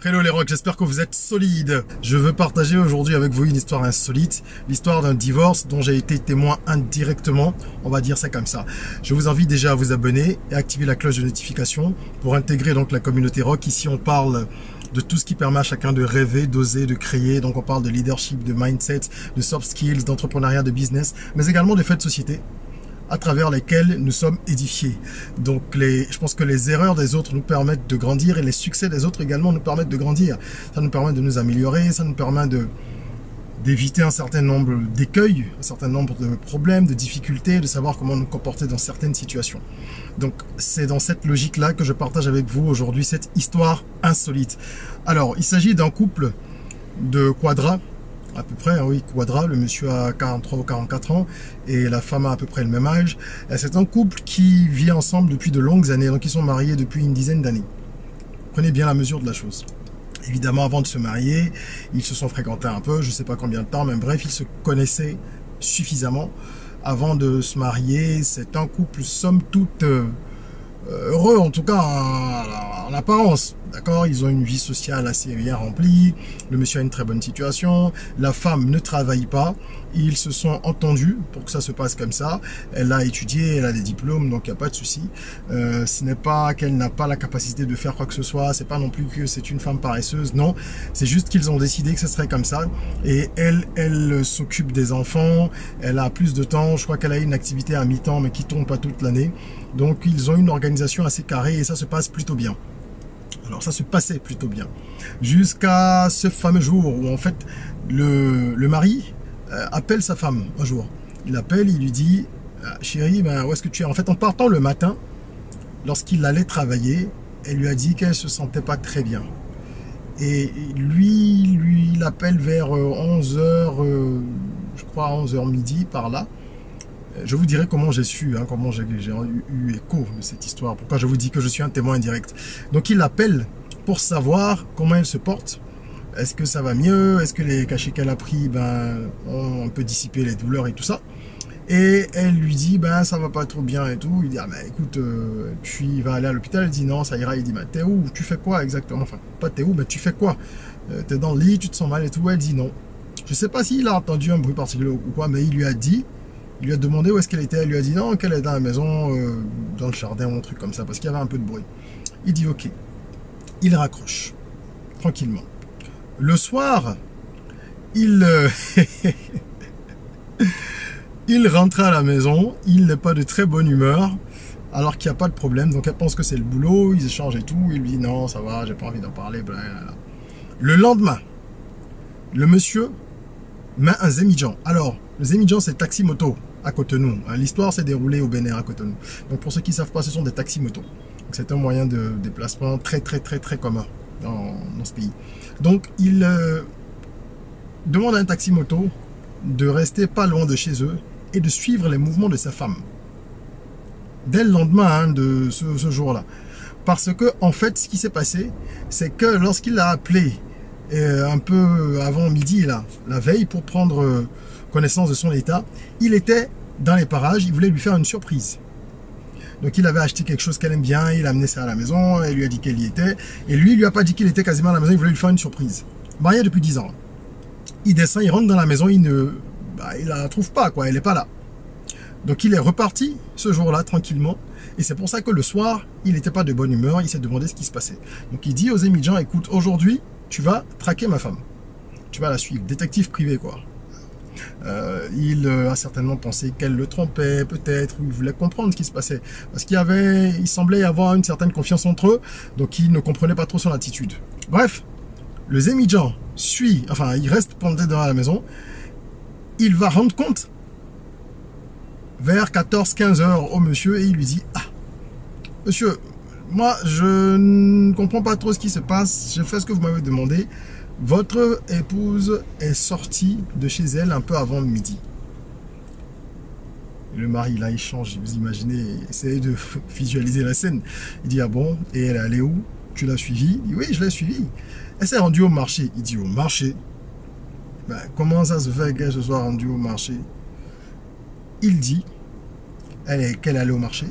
Hello les rocks, j'espère que vous êtes solides. Je veux partager aujourd'hui avec vous une histoire insolite, l'histoire d'un divorce dont j'ai été témoin indirectement, on va dire ça comme ça. Je vous invite déjà à vous abonner et activer la cloche de notification pour intégrer donc la communauté rock. Ici on parle de tout ce qui permet à chacun de rêver, d'oser, de créer. Donc on parle de leadership, de mindset, de soft skills, d'entrepreneuriat, de business, mais également de faits de société à travers lesquels nous sommes édifiés. Donc je pense que les erreurs des autres nous permettent de grandir et les succès des autres également nous permettent de grandir. Ça nous permet de nous améliorer, ça nous permet d'éviter un certain nombre d'écueils, un certain nombre de problèmes, de difficultés, de savoir comment nous comporter dans certaines situations. Donc c'est dans cette logique-là que je partage avec vous aujourd'hui cette histoire insolite. Alors, il s'agit d'un couple de Quadra, à peu près, oui, Quadra, le monsieur a 43 ou 44 ans et la femme a à peu près le même âge. C'est un couple qui vit ensemble depuis de longues années, donc ils sont mariés depuis une dizaine d'années. Prenez bien la mesure de la chose. Évidemment, avant de se marier, ils se sont fréquentés un peu, je ne sais pas combien de temps, mais bref, ils se connaissaient suffisamment. Avant de se marier, c'est un couple somme toute heureux, en tout cas en apparence. D'accord, ils ont une vie sociale assez bien remplie, le monsieur a une très bonne situation, la femme ne travaille pas, ils se sont entendus pour que ça se passe comme ça. Elle a étudié, elle a des diplômes, donc il n'y a pas de souci. Ce n'est pas qu'elle n'a pas la capacité de faire quoi que ce soit, c'est pas non plus que c'est une femme paresseuse, non, c'est juste qu'ils ont décidé que ce serait comme ça. Et elle s'occupe des enfants, elle a plus de temps, je crois qu'elle a une activité à mi-temps mais qui tourne pas toute l'année. Donc ils ont une organisation assez carrée et ça se passe plutôt bien. Alors ça se passait plutôt bien, jusqu'à ce fameux jour où en fait le mari appelle sa femme un jour. Il appelle, il lui dit chérie, ben, où est-ce que tu es? En fait, en partant le matin, lorsqu'il allait travailler, elle lui a dit qu'elle se sentait pas très bien. Et lui il appelle vers 11h, je crois 11h midi par là. Je vous dirai comment j'ai su, comment j'ai eu écho de cette histoire. Pourquoi je vous dis que je suis un témoin indirect. Donc il l'appelle pour savoir comment elle se porte. Est-ce que ça va mieux? Est-ce que les cachets qu'elle a pris ont un peu dissipé les douleurs et tout ça? Et elle lui dit ça va pas trop bien et tout. Il dit écoute, tu vas aller à l'hôpital. Elle dit non, ça ira. Il dit t'es où? Tu fais quoi exactement? Enfin pas t'es où, mais tu fais quoi? T'es dans le lit, tu te sens mal et tout. Elle dit non. Je sais pas s'il a entendu un bruit particulier ou quoi, mais il lui a dit. Il lui a demandé où est-ce qu'elle était. Elle lui a dit non, qu'elle est dans la maison, dans le jardin ou un truc comme ça, parce qu'il y avait un peu de bruit. Il dit ok. Il raccroche, tranquillement. Le soir, il rentre à la maison. Il n'est pas de très bonne humeur, alors qu'il n'y a pas de problème. Donc elle pense que c'est le boulot, ils échangent et tout. Il lui dit non, ça va, j'ai pas envie d'en parler. Blablabla. Le lendemain, le monsieur met un Zemijan. Alors, le Zemijan, c'est taxi-moto à Cotonou. L'histoire s'est déroulée au Bénin à Cotonou. Donc pour ceux qui ne savent pas, ce sont des taxis-motos. C'est un moyen de déplacement très commun dans ce pays. Donc il demande à un taxi-moto de rester pas loin de chez eux et de suivre les mouvements de sa femme. Dès le lendemain de ce jour-là. Parce que en fait, ce qui s'est passé, c'est que lorsqu'il a appelé un peu avant midi, la veille, pour prendre connaissance de son état, il était dans les parages, il voulait lui faire une surprise. Donc il avait acheté quelque chose qu'elle aime bien, il a amené ça à la maison, elle lui a dit qu'elle y était, et lui, il lui a pas dit qu'il était quasiment à la maison, il voulait lui faire une surprise. Marié depuis 10 ans. Il descend, il rentre dans la maison, il la trouve pas, quoi, elle est pas là. Donc il est reparti ce jour-là, tranquillement, et c'est pour ça que le soir, il n'était pas de bonne humeur, il s'est demandé ce qui se passait. Donc il dit aux Zemijan, écoute, aujourd'hui, tu vas traquer ma femme. Tu vas la suivre, détective privé, quoi. Il a certainement pensé qu'elle le trompait, peut-être, ou il voulait comprendre ce qui se passait. Parce il semblait y avoir une certaine confiance entre eux, donc il ne comprenait pas trop son attitude. Bref, le Zemijan il reste pendant dans la maison, il va rendre compte vers 14-15 heures au monsieur et il lui dit monsieur, moi je ne comprends pas trop ce qui se passe, j'ai fait ce que vous m'avez demandé. Votre épouse est sortie de chez elle un peu avant midi. Le mari, là, il change. Vous imaginez, essayez de visualiser la scène. Il dit, ah bon, et elle est allée où? Tu l'as suivie? Il dit, oui, je l'ai suivie. Elle s'est rendue au marché. Il dit, au marché? Comment ça se fait qu'elle se soit rendue au marché? Il dit qu'elle est allée au marché,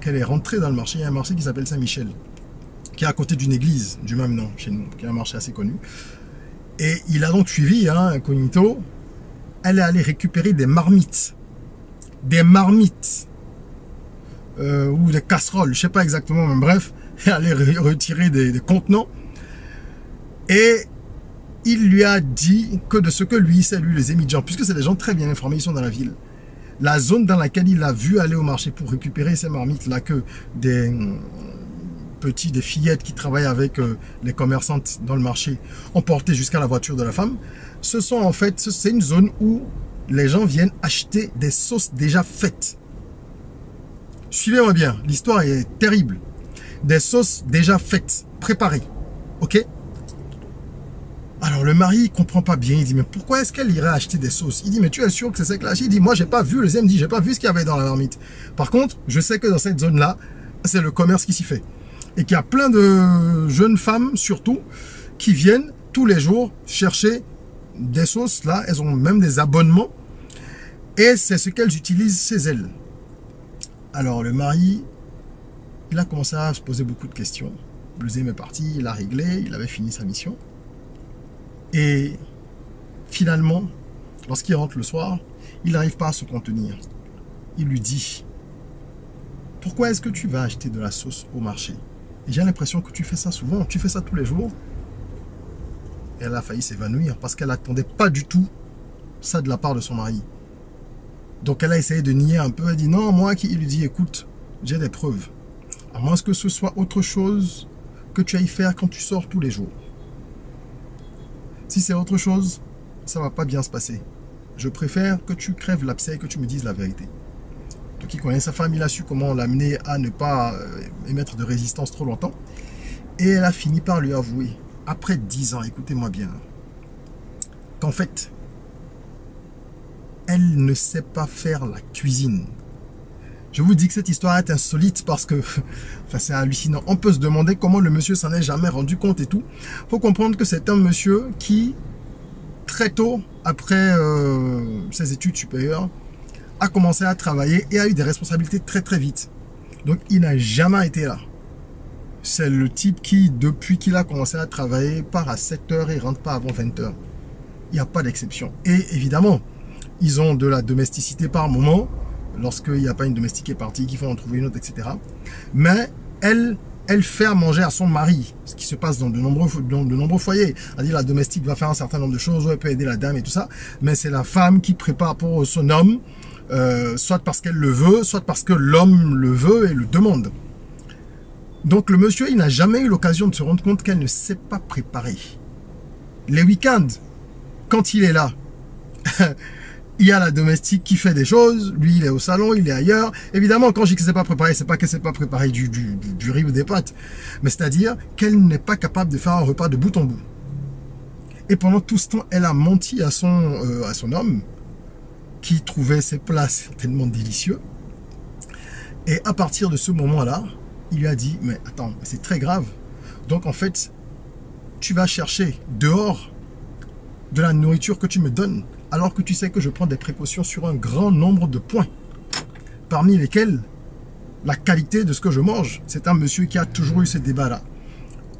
qu'elle est rentrée dans le marché. Il y a un marché qui s'appelle Saint-Michel, qui est à côté d'une église du même nom chez nous, qui est un marché assez connu. Et il a donc suivi, hein, incognito. Elle est allée récupérer des marmites. Des marmites. Ou des casseroles, je sais pas exactement, mais bref. Elle allait retirer des contenants. Et il lui a dit que de ce que lui, c'est lui, les émigrants, puisque c'est des gens très bien informés, ils sont dans la ville. La zone dans laquelle il a vu aller au marché pour récupérer ces marmites-là, que des fillettes qui travaillent avec les commerçantes dans le marché ont porté jusqu'à la voiture de la femme, ce sont en fait, c'est une zone où les gens viennent acheter des sauces déjà faites. Suivez-moi bien, l'histoire est terrible. Des sauces déjà faites, préparées, ok? Alors le mari il comprend pas bien, il dit mais pourquoi est-ce qu'elle irait acheter des sauces? Il dit mais tu es sûr que c'est ça que là? Il dit moi j'ai pas vu, le deuxième dit j'ai pas vu ce qu'il y avait dans la marmite. Par contre je sais que dans cette zone là c'est le commerce qui s'y fait et qu'il y a plein de jeunes femmes surtout qui viennent tous les jours chercher des sauces là, elles ont même des abonnements et c'est ce qu'elles utilisent chez elles. Alors le mari il a commencé à se poser beaucoup de questions. Le deuxième est parti, il a réglé, il avait fini sa mission. Et finalement, lorsqu'il rentre le soir, il n'arrive pas à se contenir. Il lui dit, pourquoi est-ce que tu vas acheter de la sauce au marché? Et j'ai l'impression que tu fais ça souvent, tu fais ça tous les jours. Et elle a failli s'évanouir parce qu'elle n'attendait pas du tout ça de la part de son mari. Donc elle a essayé de nier un peu, elle dit non, moi qui, il lui dit écoute, j'ai des preuves. À moins que ce soit autre chose que tu ailles faire quand tu sors tous les jours. Si c'est autre chose, ça va pas bien se passer. Je préfère que tu crèves l'abcès et que tu me dises la vérité. Donc, qui connaît sa femme, il a su comment l'amener à ne pas émettre de résistance trop longtemps. Et elle a fini par lui avouer, après 10 ans, écoutez-moi bien, qu'en fait, elle ne sait pas faire la cuisine. Je vous dis que cette histoire est insolite parce que enfin, c'est hallucinant. On peut se demander comment le monsieur s'en est jamais rendu compte et tout. Il faut comprendre que c'est un monsieur qui, très tôt, après ses études supérieures, a commencé à travailler et a eu des responsabilités très très vite. Donc il n'a jamais été là. C'est le type qui, depuis qu'il a commencé à travailler, part à 7 h et rentre pas avant 20 h. Il n'y a pas d'exception. Et évidemment, ils ont de la domesticité par moment. Lorsqu'il n'y a pas une domestique qui est partie, qu'il faut en trouver une autre, etc. Mais elle fait à manger à son mari, ce qui se passe dans de nombreux foyers. C'est-à-dire la domestique va faire un certain nombre de choses, elle peut aider la dame et tout ça, mais c'est la femme qui prépare pour son homme, soit parce qu'elle le veut, soit parce que l'homme le veut et le demande. Donc le monsieur, il n'a jamais eu l'occasion de se rendre compte qu'elle ne sait pas préparer. Les week-ends, quand il est là, il y a la domestique qui fait des choses, lui il est au salon, il est ailleurs. Évidemment, quand je dis que c'est pas préparé, c'est pas qu'elle sait pas préparer du riz ou des pâtes, mais c'est-à-dire qu'elle n'est pas capable de faire un repas de bout en bout. Et pendant tout ce temps, elle a menti à son homme, qui trouvait ses plats certainement délicieux. Et à partir de ce moment-là, il lui a dit, mais attends, c'est très grave. Donc en fait, tu vas chercher dehors de la nourriture que tu me donnes, alors que tu sais que je prends des précautions sur un grand nombre de points, parmi lesquels la qualité de ce que je mange. C'est un monsieur qui a toujours eu ce débat-là.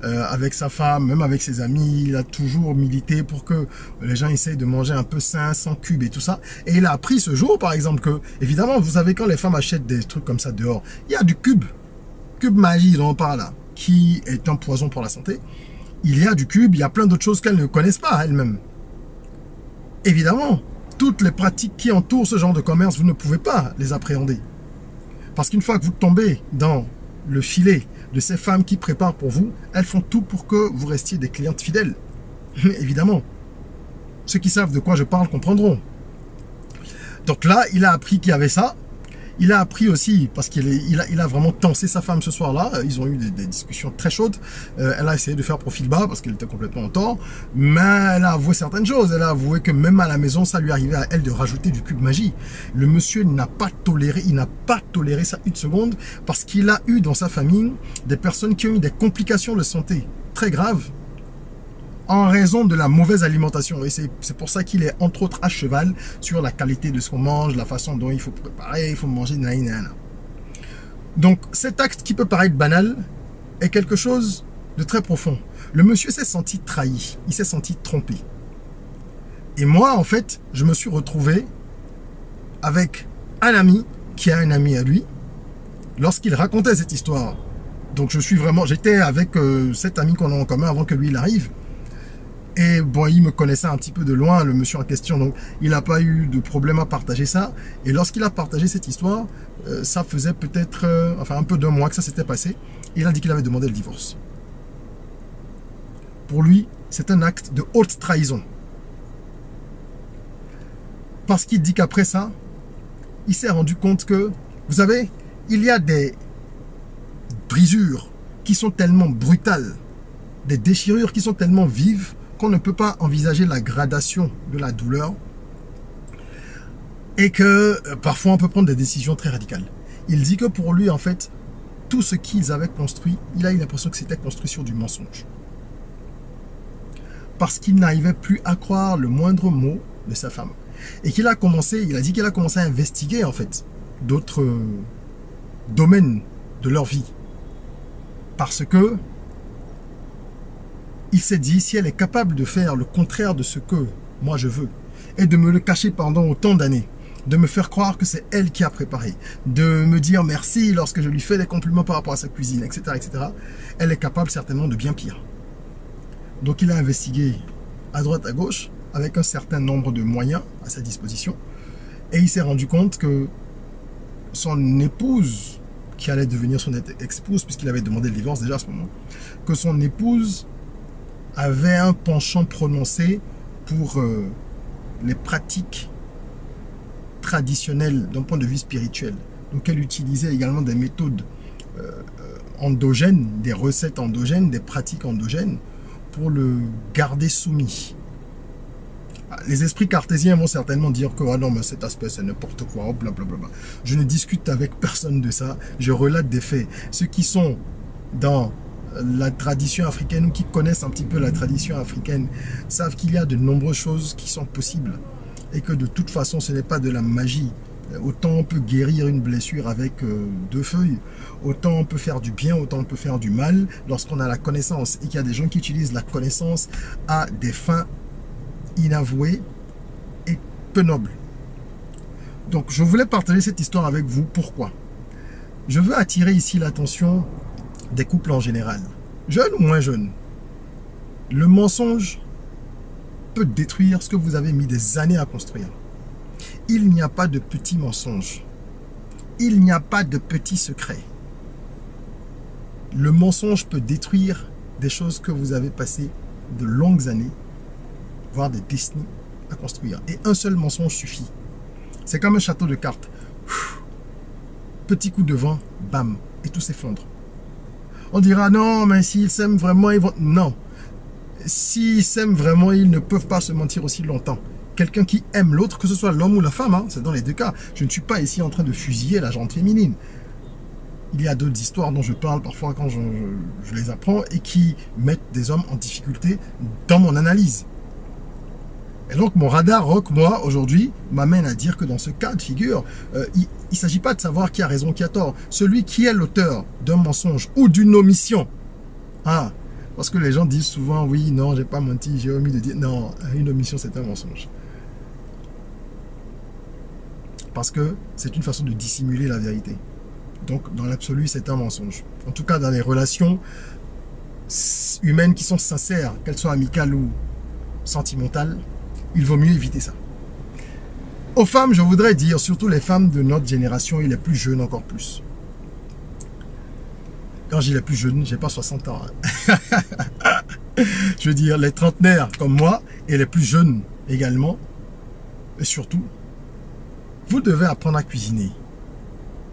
Avec sa femme, même avec ses amis, il a toujours milité pour que les gens essayent de manger un peu sain, sans cube et tout ça. Et il a appris ce jour, par exemple, que, évidemment, vous savez, quand les femmes achètent des trucs comme ça dehors, il y a du cube magie dont on parle là, qui est un poison pour la santé. Il y a du cube, il y a plein d'autres choses qu'elles ne connaissent pas elles-mêmes. Évidemment, toutes les pratiques qui entourent ce genre de commerce, vous ne pouvez pas les appréhender. Parce qu'une fois que vous tombez dans le filet de ces femmes qui préparent pour vous, elles font tout pour que vous restiez des clientes fidèles. Évidemment, ceux qui savent de quoi je parle comprendront. Donc là, il a appris qu'il y avait ça. Il a appris aussi, parce qu'il a vraiment tensé sa femme ce soir-là. Ils ont eu des discussions très chaudes. Elle a essayé de faire profil bas parce qu'elle était complètement en tort. Mais elle a avoué certaines choses. Elle a avoué que même à la maison, ça lui arrivait à elle de rajouter du cube magie. Le monsieur n'a pas toléré, ça une seconde parce qu'il a eu dans sa famille des personnes qui ont eu des complications de santé très graves en raison de la mauvaise alimentation. Et c'est pour ça qu'il est entre autres à cheval sur la qualité de ce qu'on mange, la façon dont il faut préparer, il faut manger, nanana. Donc cet acte qui peut paraître banal est quelque chose de très profond. Le monsieur s'est senti trahi, il s'est senti trompé. Et moi, en fait, je me suis retrouvé avec un ami qui a un ami à lui, lorsqu'il racontait cette histoire. Donc j'étais avec cet ami qu'on a en commun avant que lui il arrive. Et bon, il me connaissait un petit peu de loin, le monsieur en question, donc il n'a pas eu de problème à partager ça. Et lorsqu'il a partagé cette histoire, ça faisait peut-être, un peu d'un mois que ça s'était passé. Il a dit qu'il avait demandé le divorce. Pour lui, c'est un acte de haute trahison. Parce qu'il dit qu'après ça, il s'est rendu compte que, vous savez, il y a des brisures qui sont tellement brutales, des déchirures qui sont tellement vives qu'on ne peut pas envisager la gradation de la douleur et que parfois on peut prendre des décisions très radicales. Il dit que pour lui, en fait, tout ce qu'ils avaient construit, il a eu l'impression que c'était construit sur du mensonge. Parce qu'il n'arrivait plus à croire le moindre mot de sa femme. Et qu'il a commencé, il a dit qu'il a commencé à investiguer en fait d'autres domaines de leur vie. Parce que il s'est dit, si elle est capable de faire le contraire de ce que moi je veux, et de me le cacher pendant autant d'années, de me faire croire que c'est elle qui a préparé, de me dire merci lorsque je lui fais des compliments par rapport à sa cuisine, etc., etc., elle est capable certainement de bien pire. Donc il a investigué à droite, à gauche, avec un certain nombre de moyens à sa disposition, et il s'est rendu compte que son épouse, qui allait devenir son ex-épouse, puisqu'il avait demandé le divorce déjà à ce moment, que son épouse avait un penchant prononcé pour les pratiques traditionnelles d'un point de vue spirituel. Donc elle utilisait également des méthodes endogènes, des recettes endogènes, des pratiques endogènes pour le garder soumis. Les esprits cartésiens vont certainement dire que ah non, mais cet aspect c'est n'importe quoi, blablabla. Je ne discute avec personne de ça, je relate des faits. Ceux qui sont dans la tradition africaine ou qui connaissent un petit peu la tradition africaine savent qu'il y a de nombreuses choses qui sont possibles et que de toute façon ce n'est pas de la magie. Autant on peut guérir une blessure avec 2 feuilles, autant on peut faire du bien, autant on peut faire du mal lorsqu'on a la connaissance, et qu'il y a des gens qui utilisent la connaissance à des fins inavouées et peu nobles. Donc je voulais partager cette histoire avec vous. Pourquoi? Je veux attirer ici l'attention des couples en général, jeunes ou moins jeunes. Le mensonge peut détruire ce que vous avez mis des années à construire. Il n'y a pas de petits mensonges. Il n'y a pas de petits secrets. Le mensonge peut détruire des choses que vous avez passé de longues années, voire des décennies à construire. Et un seul mensonge suffit. C'est comme un château de cartes. Petit coup de vent, bam, et tout s'effondre. On dira non, mais s'ils s'aiment vraiment, ils vont... Non. S'ils s'aiment vraiment, ils ne peuvent pas se mentir aussi longtemps. Quelqu'un qui aime l'autre, que ce soit l'homme ou la femme, hein, c'est dans les deux cas. Je ne suis pas ici en train de fusiller la gente féminine. Il y a d'autres histoires dont je parle parfois quand je les apprends et qui mettent des hommes en difficulté dans mon analyse. Et donc mon radar rock, moi, aujourd'hui, m'amène à dire que dans ce cas de figure, il ne s'agit pas de savoir qui a raison, qui a tort. Celui qui est l'auteur d'un mensonge ou d'une omission. Ah, parce que les gens disent souvent, oui, non, j'ai pas menti, j'ai omis de dire. Non, une omission, c'est un mensonge. Parce que c'est une façon de dissimuler la vérité. Donc, dans l'absolu, c'est un mensonge. En tout cas, dans les relations humaines qui sont sincères, qu'elles soient amicales ou sentimentales, il vaut mieux éviter ça. Aux femmes, je voudrais dire, surtout les femmes de notre génération et les plus jeunes encore plus. Quand je dis les plus jeunes, j'ai pas 60 ans. Hein. Je veux dire les trentenaires comme moi et les plus jeunes également. Et surtout, vous devez apprendre à cuisiner.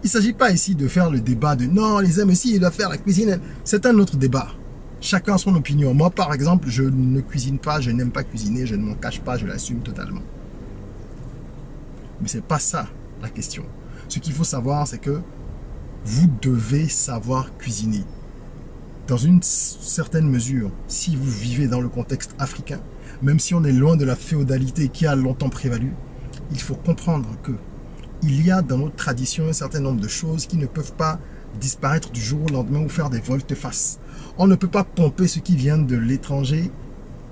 Il ne s'agit pas ici de faire le débat de non, les hommes aussi, ils doivent faire la cuisine. C'est un autre débat. Chacun a son opinion. Moi, par exemple, je ne cuisine pas, je n'aime pas cuisiner, je ne m'en cache pas, je l'assume totalement. Mais ce n'est pas ça la question. Ce qu'il faut savoir, c'est que vous devez savoir cuisiner. Dans une certaine mesure, si vous vivez dans le contexte africain, même si on est loin de la féodalité qui a longtemps prévalu, il faut comprendre que il y a dans notre tradition un certain nombre de choses qui ne peuvent pas disparaître du jour au lendemain ou faire des volte-face. On ne peut pas pomper ce qui vient de l'étranger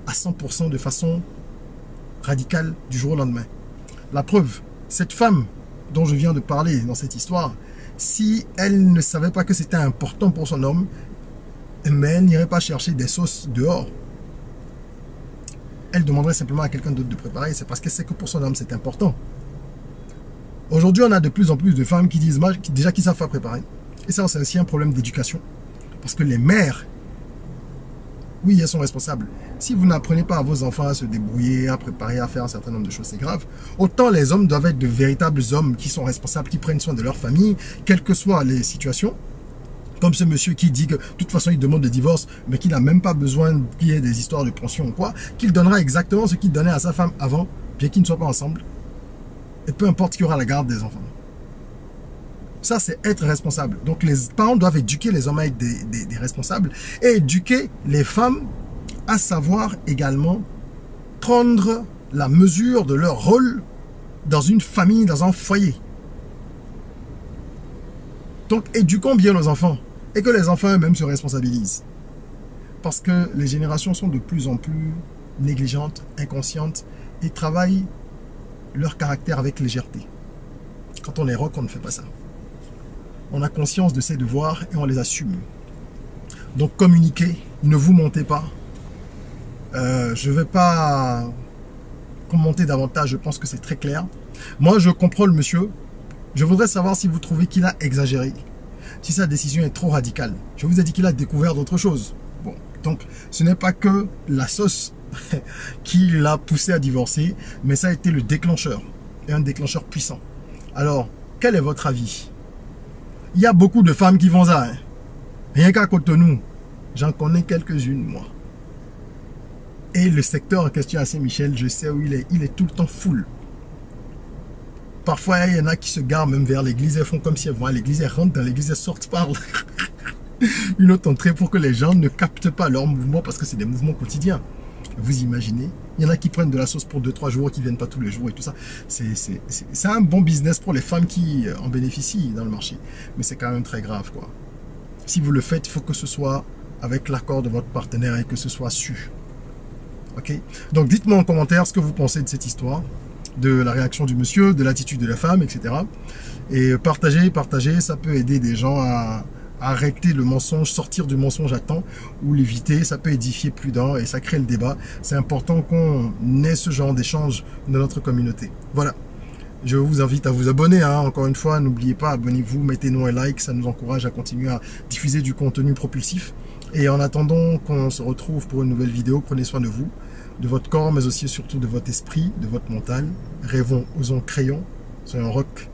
à 100% de façon radicale du jour au lendemain. La preuve, cette femme dont je viens de parler dans cette histoire, si elle ne savait pas que c'était important pour son homme, mais elle n'irait pas chercher des sauces dehors. Elle demanderait simplement à quelqu'un d'autre de préparer. C'est parce qu'elle sait que pour son homme, c'est important. Aujourd'hui, on a de plus en plus de femmes qui disent déjà qu'ils savent pas préparer. Et ça, c'est aussi un problème d'éducation. Parce que les mères, oui, elles sont responsables. Si vous n'apprenez pas à vos enfants à se débrouiller, à préparer, à faire un certain nombre de choses, c'est grave. Autant les hommes doivent être de véritables hommes qui sont responsables, qui prennent soin de leur famille, quelles que soient les situations. Comme ce monsieur qui dit que de toute façon il demande le divorce, mais qu'il n'a même pas besoin qu'il y ait des histoires de pension ou quoi, qu'il donnera exactement ce qu'il donnait à sa femme avant, bien qu'ils ne soient pas ensemble. Et peu importe qui aura la garde des enfants. Ça, c'est être responsable. Donc les parents doivent éduquer les hommes à être des responsables et éduquer les femmes à savoir également prendre la mesure de leur rôle dans une famille, dans un foyer. Donc éduquons bien nos enfants et que les enfants eux-mêmes se responsabilisent. Parce que les générations sont de plus en plus négligentes, inconscientes et travaillent leur caractère avec légèreté. Quand on est rock, on ne fait pas ça. On a conscience de ses devoirs et on les assume. Donc communiquez, ne vous montez pas. Je ne vais pas commenter davantage, je pense que c'est très clair. Moi, je comprends le monsieur. Je voudrais savoir si vous trouvez qu'il a exagéré, si sa décision est trop radicale. Je vous ai dit qu'il a découvert d'autres choses. Bon, donc ce n'est pas que la sauce qui l'a poussé à divorcer, mais ça a été le déclencheur, et un déclencheur puissant. Alors, quel est votre avis? Il y a beaucoup de femmes qui font ça. Hein. Rien qu'à Cotonou, j'en connais quelques-unes, moi. Et le secteur en question à Saint-Michel, je sais où il est tout le temps full. Parfois, il y en a qui se garent même vers l'église, elles font comme si elles vont à l'église, elles rentrent dans l'église, elles sortent par une autre entrée pour que les gens ne captent pas leurs mouvements parce que c'est des mouvements quotidiens. Vous imaginez? Il y en a qui prennent de la sauce pour 2-3 jours, qui ne viennent pas tous les jours et tout ça. C'est un bon business pour les femmes qui en bénéficient dans le marché. Mais c'est quand même très grave, quoi. Si vous le faites, il faut que ce soit avec l'accord de votre partenaire et que ce soit su. Ok? Donc dites-moi en commentaire ce que vous pensez de cette histoire, de la réaction du monsieur, de l'attitude de la femme, etc. Et partagez, ça peut aider des gens à arrêter le mensonge, sortir du mensonge à temps ou l'éviter, ça peut édifier plus d'un et ça crée le débat. C'est important qu'on ait ce genre d'échange dans notre communauté. Voilà, je vous invite à vous abonner, hein. Encore une fois, n'oubliez pas, abonnez-vous, mettez-nous un like, ça nous encourage à continuer à diffuser du contenu propulsif. Et en attendant qu'on se retrouve pour une nouvelle vidéo, prenez soin de vous, de votre corps, mais aussi et surtout de votre esprit, de votre mental. Rêvons, osons, créons, soyons rock.